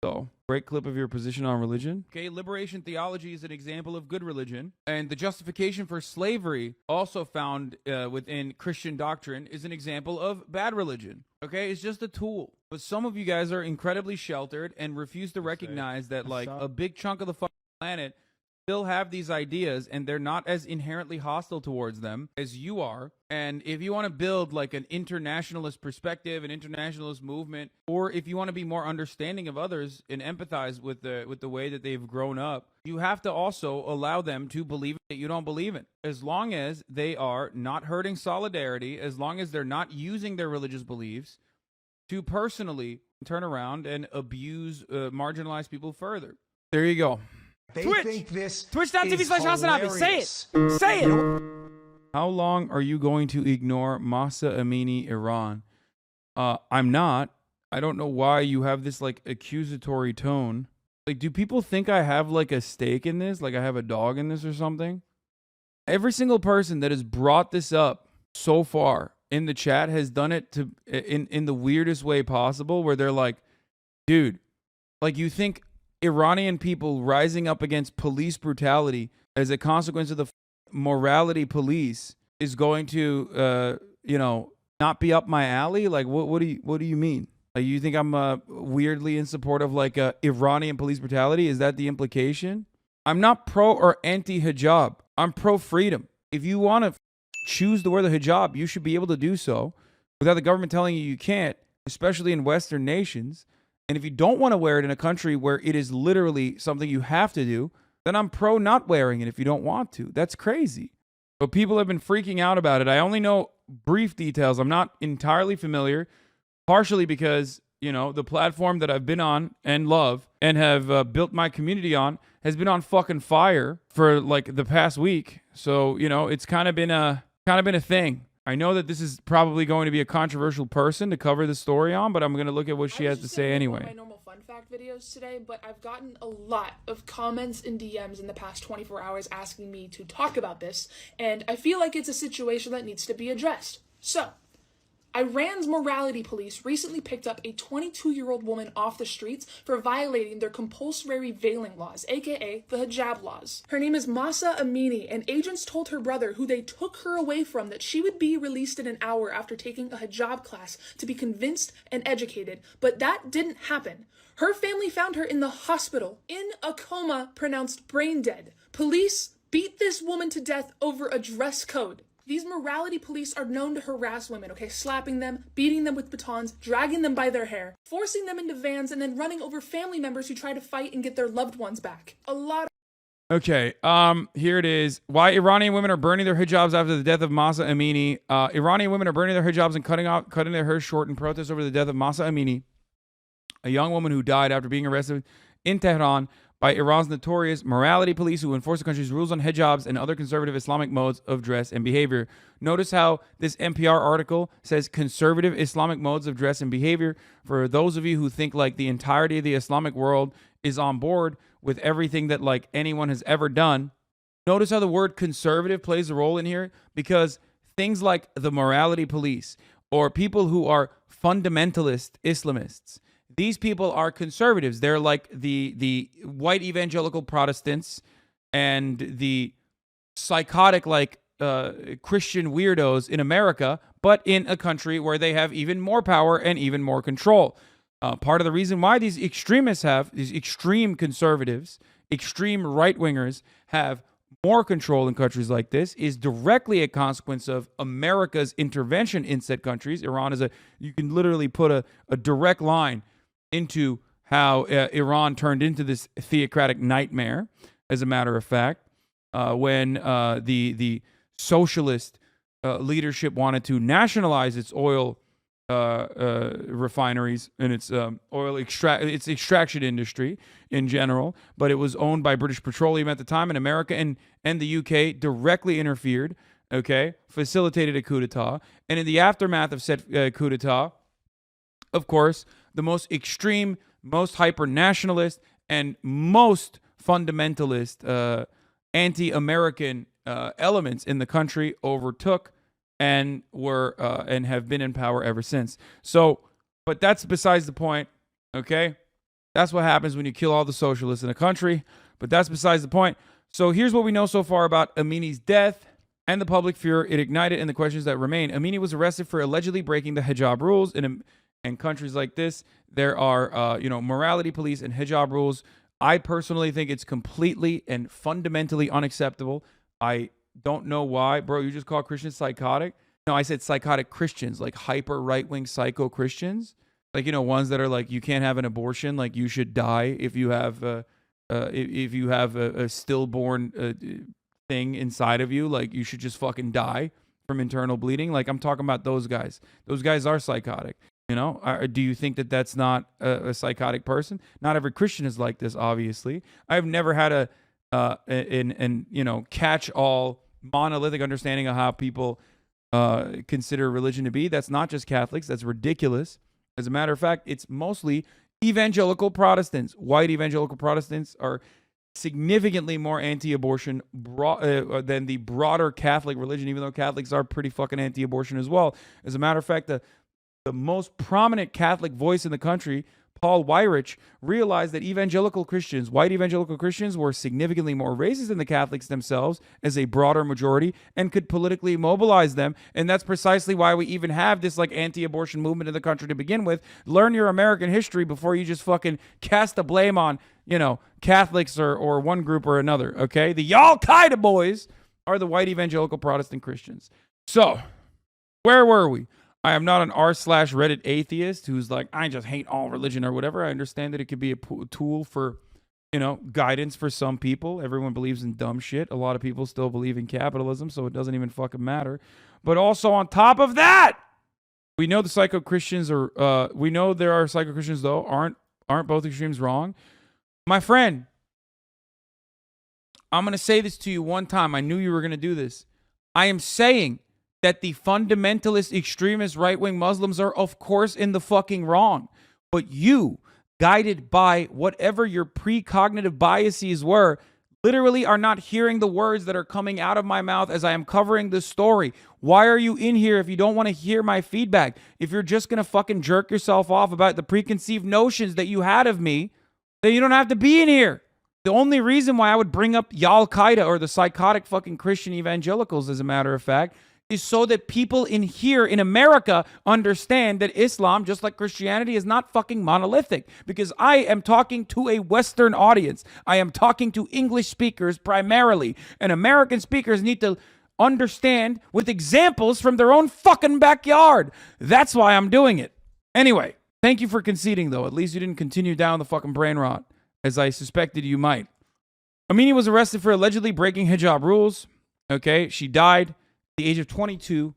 So, great clip of your position on religion. Okay, liberation theology is an example of good religion. And the justification for slavery, also found within Christian doctrine, is an example of bad religion. Okay, it's just a tool. But some of you guys are incredibly sheltered and refuse to recognize that, like, a big chunk of the fucking planet still have these ideas, and they're not as inherently hostile towards them as you are. And if you want to build like an internationalist perspective, an internationalist movement, or if you want to be more understanding of others and empathize with the way that they've grown up, you have to also allow them to believe that you don't believe in. As long as they are not hurting solidarity, as long as they're not using their religious beliefs to personally turn around and abuse marginalized people further. There you go. They think this Twitch.tv/Hasanabi. Say it. Say it. How long are you going to ignore Mahsa Amini, Iran? I'm not. I don't know why you have this like accusatory tone. Like, do people think I have like a stake in this? Like I have a dog in this or something? Every single person that has brought this up so far in the chat has done it to in the weirdest way possible, where they're like, dude, like, you think Iranian people rising up against police brutality as a consequence of the morality police is going to, not be up my alley? Like, what do you mean? Like, you think I'm weirdly in support of like Iranian police brutality? Is that the implication? I'm not pro or anti-hijab. I'm pro freedom. If you want to choose to wear the hijab, you should be able to do so without the government telling you you can't, especially in Western nations. And if you don't want to wear it in a country where it is literally something you have to do, then I'm pro not wearing it if you don't want to. That's crazy. But people have been freaking out about it. I only know brief details. I'm not entirely familiar, partially because, the platform that I've been on and love and have built my community on has been on fucking fire for like the past week. So, it's kind of been a thing. I know that this is probably going to be a controversial person to cover the story on, but I'm going to look at what she has to say anyway. My normal fun fact videos today, but I've gotten a lot of comments and DMs in the past 24 hours asking me to talk about this, and I feel like it's a situation that needs to be addressed. So, Iran's morality police recently picked up a 22-year-old woman off the streets for violating their compulsory veiling laws, aka the hijab laws. Her name is Mahsa Amini, and agents told her brother, who they took her away from, that she would be released in an hour after taking a hijab class to be convinced and educated, but that didn't happen. Her family found her in the hospital, in a coma, pronounced brain dead. Police beat this woman to death over a dress code. These morality police are known to harass women, okay? Slapping them, beating them with batons, dragging them by their hair, forcing them into vans, and then running over family members who try to fight and get their loved ones back. A lot of... Okay, here it is. Why Iranian women are burning their hijabs after the death of Mahsa Amini. Iranian women are burning their hijabs and cutting their hair short in protest over the death of Mahsa Amini, a young woman who died after being arrested in Tehran by Iran's notorious morality police who enforce the country's rules on hijabs and other conservative Islamic modes of dress and behavior. Notice how this NPR article says conservative Islamic modes of dress and behavior. For those of you who think like the entirety of the Islamic world is on board with everything that like anyone has ever done, notice how the word conservative plays a role in here, because things like the morality police or people who are fundamentalist Islamists, these people are conservatives. They're like the white evangelical Protestants and the psychotic like Christian weirdos in America, but in a country where they have even more power and even more control. Part of the reason why these extremists have, these extreme conservatives, extreme right-wingers have more control in countries like this is directly a consequence of America's intervention in said countries. Iran is you can literally put a direct line into how Iran turned into this theocratic nightmare, as a matter of fact, when the socialist leadership wanted to nationalize its oil refineries and its its extraction industry in general, but it was owned by British Petroleum at the time, and America and the UK directly interfered, okay, facilitated a coup d'etat, and in the aftermath of said coup d'etat, of course, the most extreme, most hyper-nationalist, and most fundamentalist anti-American elements in the country overtook and were and have been in power ever since. So, but that's besides the point, okay? That's what happens when you kill all the socialists in a country. But that's besides the point. So here's what we know so far about Amini's death and the public fear it ignited and the questions that remain. Amini was arrested for allegedly breaking the hijab rules. In countries like this, there are, morality police and hijab rules. I personally think it's completely and fundamentally unacceptable. I don't know why. Bro, you just call Christians psychotic? No, I said psychotic Christians, like hyper right-wing psycho Christians. Like, ones that are like, you can't have an abortion. Like, you should die if you have a stillborn thing inside of you. Like, you should just fucking die from internal bleeding. Like, I'm talking about those guys. Those guys are psychotic. Do you think that that's not a psychotic person? Not every Christian is like this, obviously. I've never had catch-all monolithic understanding of how people consider religion to be. That's not just Catholics. That's ridiculous. As a matter of fact, it's mostly evangelical Protestants. White evangelical Protestants are significantly more anti-abortion than the broader Catholic religion, even though Catholics are pretty fucking anti-abortion as well. As a matter of fact, the most prominent Catholic voice in the country, Paul Weyrich, realized that white evangelical Christians, were significantly more racist than the Catholics themselves as a broader majority and could politically mobilize them. And that's precisely why we even have this like anti-abortion movement in the country to begin with. Learn your American history before you just fucking cast the blame on, Catholics or one group or another, okay? The Al-Qaeda boys are the white evangelical Protestant Christians. So, where were we? I am not an r/Reddit atheist who's like, I just hate all religion or whatever. I understand that it could be a tool for, guidance for some people. Everyone believes in dumb shit. A lot of people still believe in capitalism, so it doesn't even fucking matter. But also on top of that, we know the psycho Christians are. We know there are psycho Christians though. Aren't both extremes wrong? My friend, I'm gonna say this to you one time. I knew you were gonna do this. I am saying that the fundamentalist, extremist, right-wing Muslims are, of course, in the fucking wrong. But you, guided by whatever your precognitive biases were, literally are not hearing the words that are coming out of my mouth as I am covering this story. Why are you in here if you don't want to hear my feedback? If you're just going to fucking jerk yourself off about the preconceived notions that you had of me, then you don't have to be in here. The only reason why I would bring up Al-Qaeda or the psychotic fucking Christian evangelicals, as a matter of fact, is so that people in here in America understand that Islam, just like Christianity, is not fucking monolithic. Because I am talking to a Western audience. I am talking to English speakers primarily. And American speakers need to understand with examples from their own fucking backyard. That's why I'm doing it. Anyway, thank you for conceding, though. At least you didn't continue down the fucking brain rot, as I suspected you might. Amini was arrested for allegedly breaking hijab rules. Okay, she died the age of 22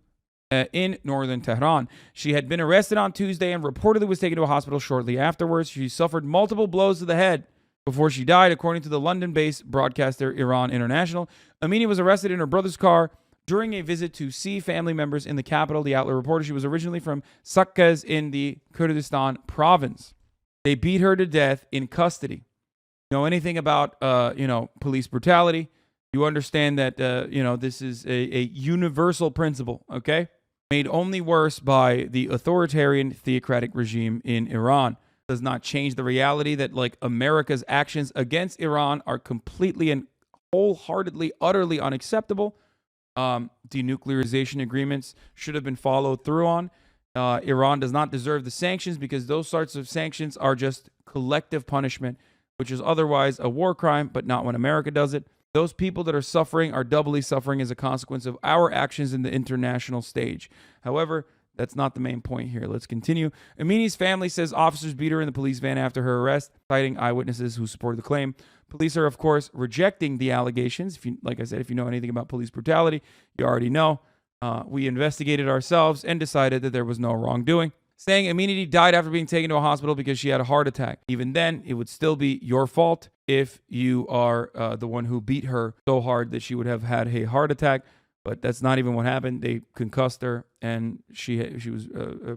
in northern Tehran. She had been arrested on Tuesday and reportedly was taken to a hospital shortly afterwards. She suffered multiple blows to the head before she died, according to the London-based broadcaster Iran International. Amini was arrested in her brother's car during a visit to see family members in the capital. The outlet reported she was originally from Saqqez in the Kurdistan province. They beat her to death in custody. Know anything about police brutality? You understand that, this is a universal principle, okay? Made only worse by the authoritarian theocratic regime in Iran. Does not change the reality that, like, America's actions against Iran are completely and wholeheartedly, utterly unacceptable. Denuclearization agreements should have been followed through on. Iran does not deserve the sanctions because those sorts of sanctions are just collective punishment, which is otherwise a war crime, but not when America does it. Those people that are suffering are doubly suffering as a consequence of our actions in the international stage. However, that's not the main point here. Let's continue. Amini's family says officers beat her in the police van after her arrest, citing eyewitnesses who supported the claim. Police are, of course, rejecting the allegations. Like I said, if you know anything about police brutality, you already know. We investigated ourselves and decided that there was no wrongdoing, saying Amini died after being taken to a hospital because she had a heart attack. Even then, it would still be your fault if you are the one who beat her so hard that she would have had a heart attack. But that's not even what happened. They concussed her, and she was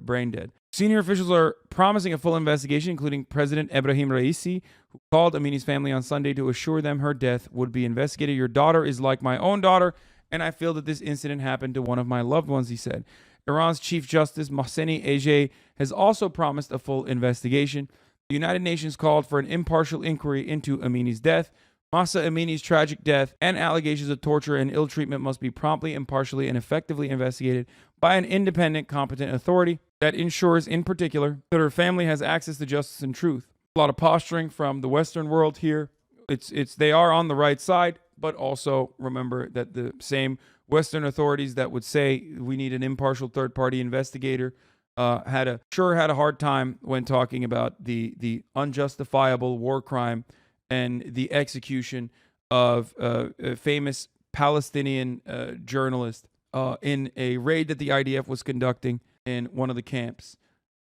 brain dead. Senior officials are promising a full investigation, including President Ebrahim Raisi, who called Amini's family on Sunday to assure them her death would be investigated. Your daughter is like my own daughter, and I feel that this incident happened to one of my loved ones, he said. Iran's Chief Justice Mohseni Ejei has also promised a full investigation. The United Nations called for an impartial inquiry into Amini's death. Mahsa Amini's tragic death and allegations of torture and ill treatment must be promptly, impartially, and effectively investigated by an independent, competent authority that ensures, in particular, that her family has access to justice and truth. A lot of posturing from the Western world here. They are on the right side, but also remember that the same Western authorities that would say we need an impartial third-party investigator had a hard time when talking about the unjustifiable war crime and the execution of a famous Palestinian journalist in a raid that the IDF was conducting in one of the camps.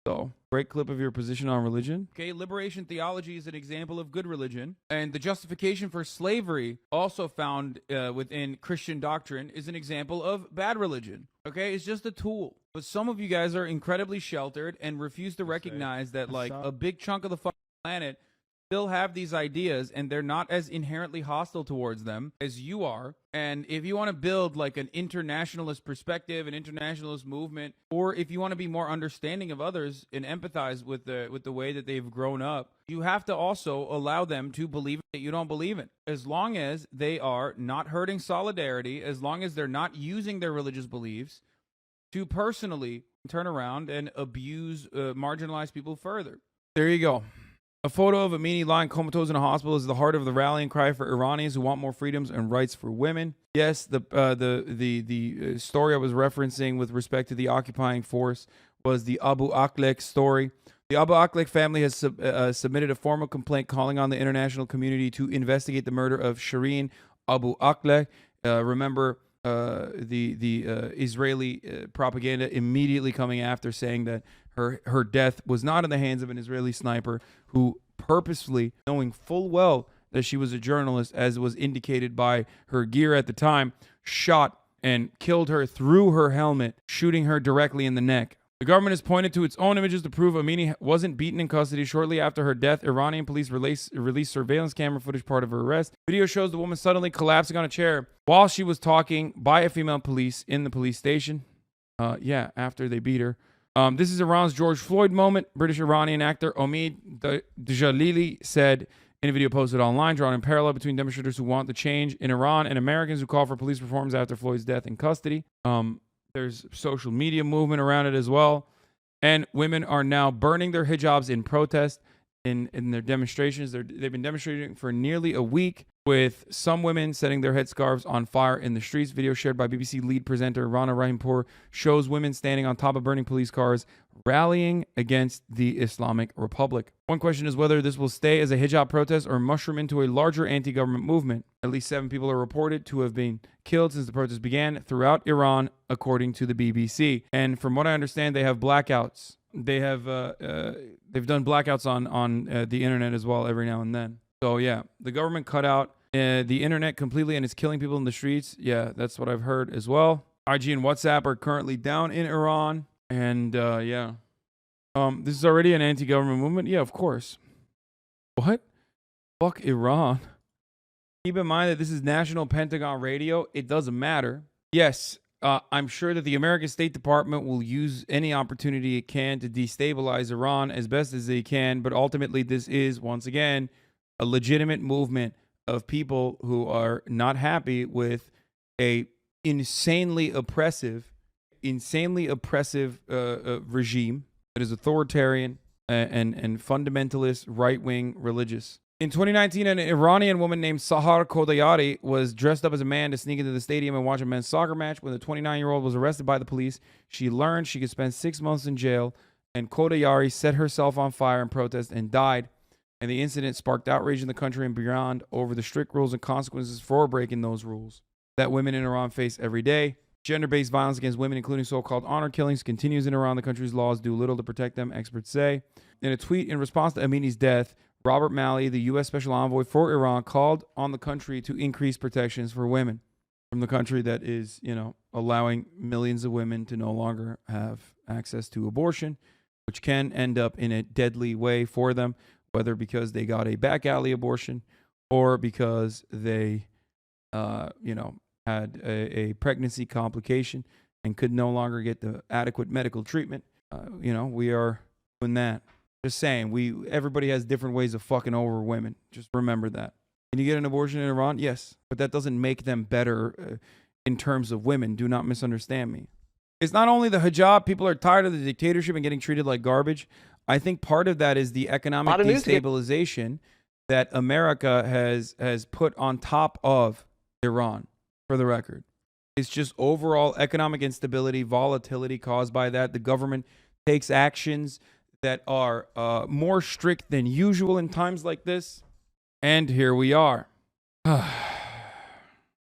So, great clip of your position on religion. Okay, liberation theology is an example of good religion. And the justification for slavery, also found within Christian doctrine, is an example of bad religion. Okay, it's just a tool. But some of you guys are incredibly sheltered and refuse to recognize that, like, a big chunk of the fucking planet still have these ideas, and they're not as inherently hostile towards them as you are. And if you want to build like an internationalist perspective, an internationalist movement, or if you want to be more understanding of others and empathize with the way that they've grown up, you have to also allow them to believe that you don't believe in. As long as they are not hurting solidarity, as long as they're not using their religious beliefs to personally turn around and abuse marginalized people further. There you go. A photo of Amini lying comatose in a hospital is the heart of the rallying cry for Iranians who want more freedoms and rights for women. Yes, the story I was referencing with respect to the occupying force was the Abu Akleh story. The Abu Akleh family has submitted a formal complaint calling on the international community to investigate the murder of Shireen Abu Akleh. Remember the Israeli propaganda immediately coming after, saying that her death was not in the hands of an Israeli sniper who purposefully, knowing full well that she was a journalist, as was indicated by her gear at the time, shot and killed her through her helmet, shooting her directly in the neck. The government has pointed to its own images to prove Amini wasn't beaten in custody. Shortly after her death, Iranian police released surveillance camera footage part of her arrest. Video shows the woman suddenly collapsing on a chair while she was talking by a female police in the police station. After they beat her. This is Iran's George Floyd moment. British Iranian actor Omid Djalili said in a video posted online, drawing a parallel between demonstrators who want the change in Iran and Americans who call for police reforms after Floyd's death in custody. There's social media movement around it as well. And women are now burning their hijabs in protest in their demonstrations. They've been demonstrating for nearly a week, with some women setting their headscarves on fire in the streets. Video shared by BBC lead presenter Rana Rahimpour shows women standing on top of burning police cars, rallying against the Islamic Republic. One question is whether this will stay as a hijab protest or mushroom into a larger anti-government movement. At least 7 people are reported to have been killed since the protest began throughout Iran, according to the BBC. And from what I understand, they have blackouts. They've done blackouts on the internet as well every now and then. So yeah, the government cut out the internet completely and is killing people in the streets. Yeah, that's what I've heard as well. IG and WhatsApp are currently down in Iran. And this is already an anti-government movement. Yeah, of course. What? Fuck Iran. Keep in mind that this is National Pentagon Radio. It doesn't matter. Yes, I'm sure that the American State Department will use any opportunity it can to destabilize Iran as best as they can. But ultimately, this is, once again, a legitimate movement of people who are not happy with a insanely oppressive regime that is authoritarian and fundamentalist, right-wing religious. In 2019, an Iranian woman named Sahar Kodayari was dressed up as a man to sneak into the stadium and watch a men's soccer match. When the 29-year-old was arrested by the police, she learned she could spend 6 months in jail, and Kodayari set herself on fire in protest and died. And the incident sparked outrage in the country and beyond over the strict rules and consequences for breaking those rules that women in Iran face every day. Gender-based violence against women, including so-called honor killings, continues in Iran. The country's laws do little to protect them, experts say. In a tweet in response to Amini's death, Robert Malley, the U.S. Special Envoy for Iran, called on the country to increase protections for women from the country that is, allowing millions of women to no longer have access to abortion, which can end up in a deadly way for them, whether because they got a back alley abortion or because they, had a pregnancy complication and could no longer get the adequate medical treatment. We are doing that. Just saying, everybody has different ways of fucking over women. Just remember that. Can you get an abortion in Iran? Yes, but that doesn't make them better in terms of women. Do not misunderstand me. It's not only the hijab. People are tired of the dictatorship and getting treated like garbage. I think part of that is the economic destabilization that America has put on top of Iran, for the record. It's just overall economic instability, volatility caused by that. The government takes actions that are more strict than usual in times like this. And here we are.